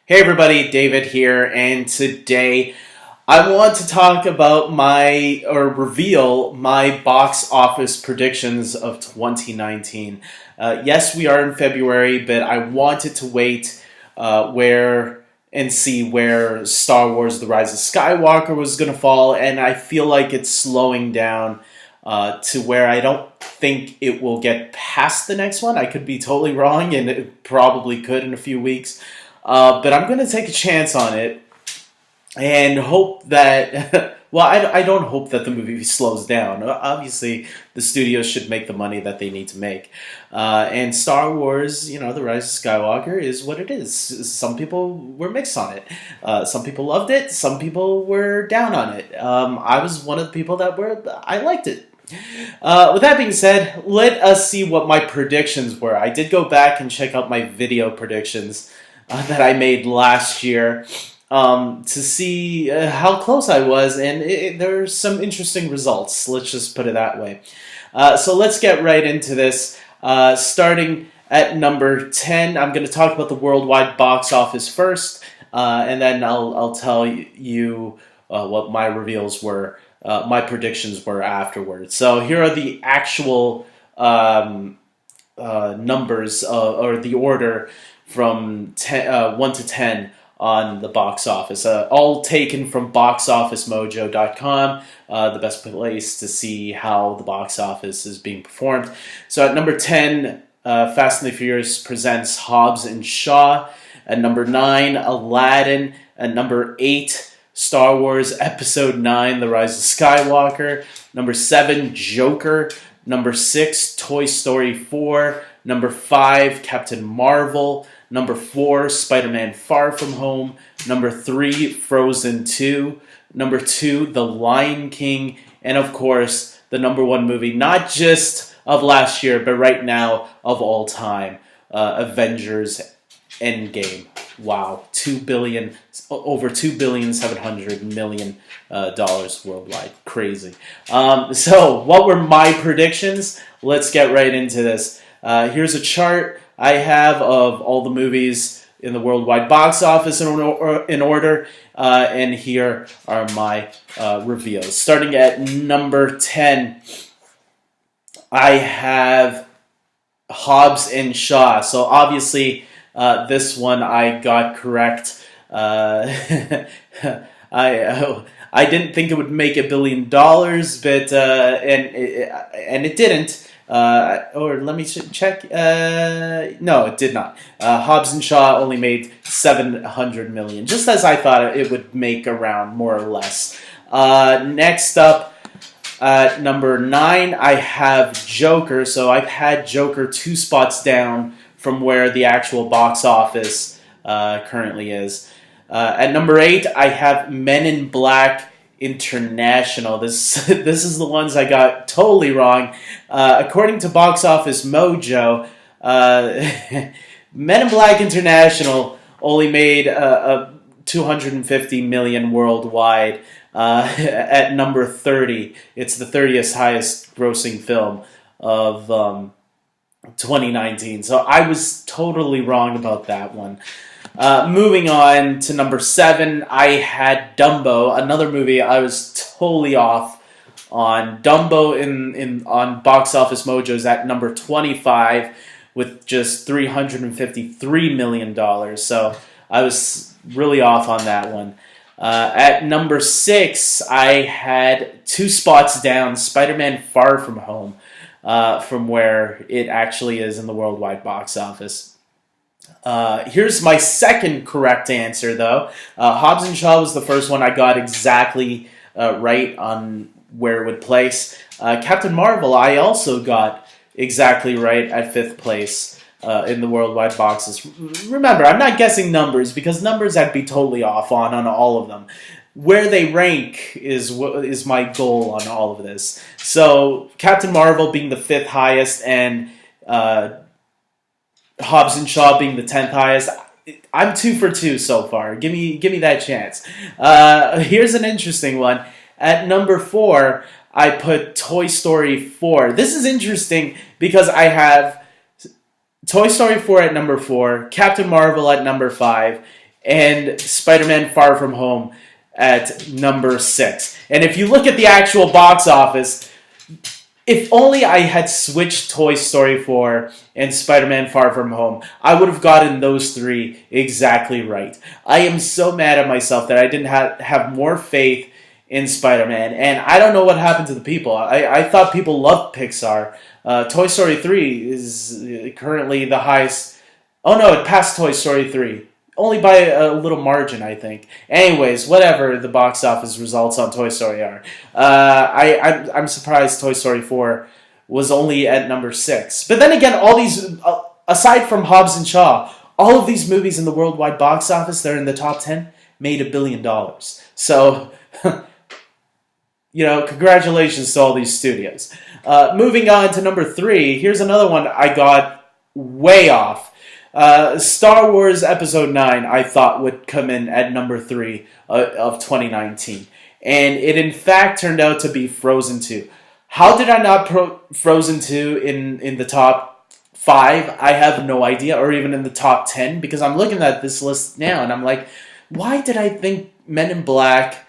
Hey everybody, David here, and today I want to talk about reveal my box office predictions of 2019. Yes, we are in February, but I wanted to wait and see where Star Wars The Rise of Skywalker was going to fall, and I feel like it's slowing down to where I don't think it will get past the next one. I could be totally wrong, and it probably could in a few weeks. But I'm going to take a chance on it and hope that, well, I don't hope that the movie slows down. Obviously, the studios should make the money that they need to make. And Star Wars, The Rise of Skywalker is what it is. Some people were mixed on it. Some people loved it. Some people were down on it. I was one of the people I liked it. With that being said, let us see what my predictions were. I did go back and check out my video predictions that I made last year to see how close I was, and there's some interesting results. Let's just put it that way. So let's get right into this. Starting at number 10, I'm going to talk about the worldwide box office first, and then I'll tell you what my reveals were, my predictions were afterwards. So here are the actual numbers, or the order from 1 to 10 on the box office. All taken from boxofficemojo.com, the best place to see how the box office is being performed. So at number 10, Fast and the Furious presents Hobbs and Shaw. At number 9, Aladdin. At number 8, Star Wars Episode 9, The Rise of Skywalker. Number 7, Joker. Number 6, Toy Story 4. Number 5, Captain Marvel. Number 4, Spider-Man Far From Home. Number 3, Frozen 2. Number 2, The Lion King. And of course, the number 1 movie, not just of last year, but right now of all time, Avengers Endgame. Wow, over $2,700,000,000 worldwide. Crazy. So, what were my predictions? Let's get right into this. Here's a chart I have of all the movies in the worldwide box office in order, and here are my reveals. Starting at number 10, I have Hobbs and Shaw. So obviously, this one I got correct. I didn't think it would make $1 billion, but and it didn't. Or let me check. No, it did not. Hobbs and Shaw only made $700 million, just as I thought it would make around, more or less. Next up, number 9, I have Joker. So I've had Joker 2 spots down from where the actual box office currently is. At number 8, I have Men in Black International. This is the ones I got totally wrong. According to Box Office Mojo, Men in Black International only made $250 million worldwide. At number 30, it's the 30th highest grossing film of 2019. So I was totally wrong about that one. Moving on to number 7, I had Dumbo, another movie I was totally off on. Dumbo on Box Office Mojo is at number 25 with just $353 million. So I was really off on that one. At number 6, I had 2 spots down, Spider-Man Far From Home, from where it actually is in the worldwide box office. Here's my second correct answer, though. Hobbs and Shaw was the first one I got exactly right on where it would place. Captain Marvel, I also got exactly right at 5th place in the worldwide boxes. Remember, I'm not guessing numbers, because numbers I'd be totally off on all of them. Where they rank is my goal on all of this. So, Captain Marvel being the 5th highest, and Hobbs and Shaw being the 10th highest. I'm 2 for 2 so far. Give me that chance. Here's an interesting one. At number 4, I put Toy Story 4. This is interesting because I have Toy Story 4 at number 4, Captain Marvel at number 5, and Spider-Man Far From Home at number 6. And if you look at the actual box office, if only I had switched Toy Story 4 and Spider-Man Far From Home, I would have gotten those 3 exactly right. I am so mad at myself that I didn't have more faith in Spider-Man, and I don't know what happened to the people. I thought people loved Pixar. Toy Story 3 is currently the highest. Oh no, it passed Toy Story 3. Only by a little margin, I think. Anyways, whatever the box office results on Toy Story are. I'm surprised Toy Story 4 was only at number 6. But then again, all these, aside from Hobbs and Shaw, all of these movies in the worldwide box office that are in the top 10 made $1 billion. So, congratulations to all these studios. Moving on to number 3, here's another one I got way off. Star Wars Episode 9, I thought would come in at number 3 of 2019. And it in fact turned out to be Frozen 2. How did I not put Frozen 2 in the top 5? I have no idea. Or even in the top 10. Because I'm looking at this list now and I'm like, why did I think Men in Black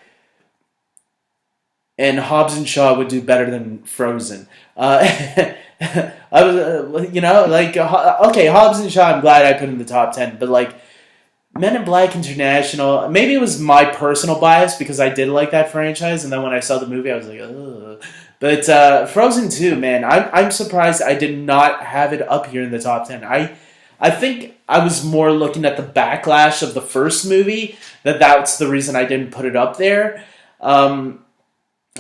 and Hobbs and Shaw would do better than Frozen? I was, okay, Hobbs and Shaw, I'm glad I put in the top 10, but Men in Black International, maybe it was my personal bias because I did like that franchise, and then when I saw the movie, I was like, ugh. But Frozen 2, man, I'm surprised I did not have it up here in the top 10. I think I was more looking at the backlash of the first movie, that's the reason I didn't put it up there.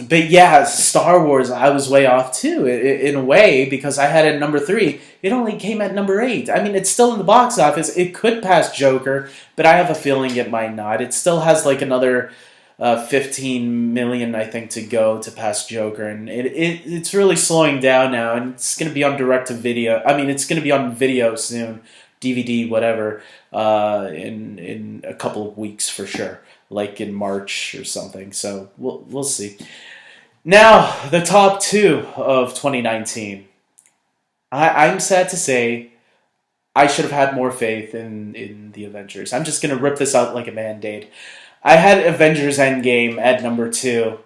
But yeah, Star Wars, I was way off too, in a way, because I had it at number 3. It only came at number 8. I mean, it's still in the box office. It could pass Joker, but I have a feeling it might not. It still has another 15 million, I think, to go to pass Joker, and it's really slowing down now, and it's going to be on direct-to-video. I mean, it's going to be on video soon, DVD, whatever, in a couple of weeks for sure. In March or something. So we'll see. Now, the top 2 of 2019. I'm sad to say I should have had more faith in the Avengers. I'm just going to rip this out like a Band-Aid. I had Avengers Endgame at number 2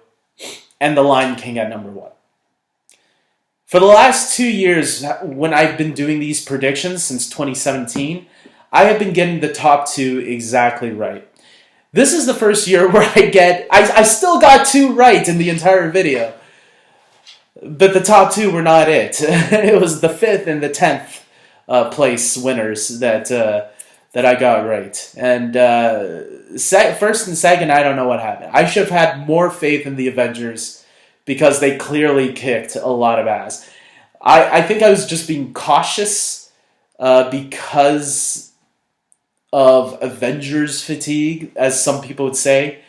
and The Lion King at number 1. For the last 2 years, when I've been doing these predictions since 2017, I have been getting the top 2 exactly right. This is the first year where I still got 2 right in the entire video. But the top 2 were not it. It was the 5th and the 10th place winners that I got right. And first and second, I don't know what happened. I should have had more faith in the Avengers because they clearly kicked a lot of ass. I think I was just being cautious because of Avengers fatigue, as some people would say.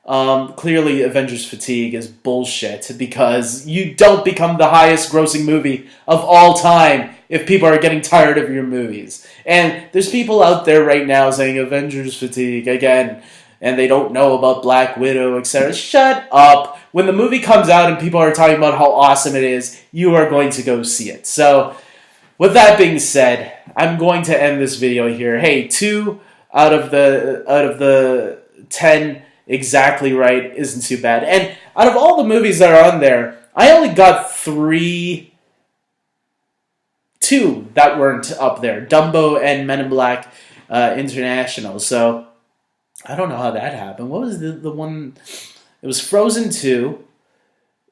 Clearly, Avengers fatigue is bullshit because you don't become the highest grossing movie of all time if people are getting tired of your movies. And there's people out there right now saying Avengers fatigue again, and they don't know about Black Widow, etc. Shut up. When the movie comes out and people are talking about how awesome it is, you are going to go see it. So, with that being said, I'm going to end this video here. Hey, 2 out of the 10 exactly right isn't too bad. And out of all the movies that are on there, I only got 2 that weren't up there. Dumbo and Men in Black International. So, I don't know how that happened. What was the one? It was Frozen 2.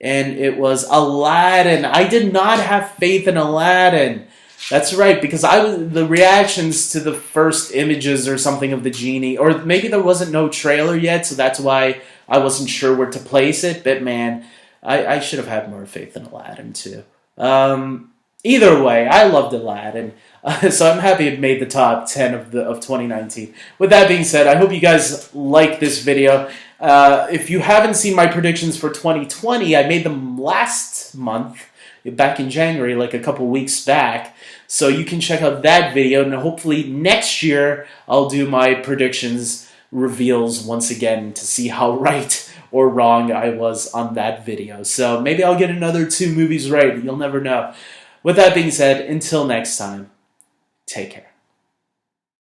And it was Aladdin. I did not have faith in Aladdin. That's right, because the reactions to the first images or something of the genie, or maybe there wasn't no trailer yet, so that's why I wasn't sure where to place it. But man, I should have had more faith in Aladdin too. Either way, I loved Aladdin, so I'm happy it made the top 10 of 2019. With that being said, I hope you guys like this video. If you haven't seen my predictions for 2020, I made them last month, back in January, a couple weeks back. So you can check out that video, and hopefully next year I'll do my predictions reveals once again to see how right or wrong I was on that video. So maybe I'll get another 2 movies right. You'll never know. With that being said, until next time, take care.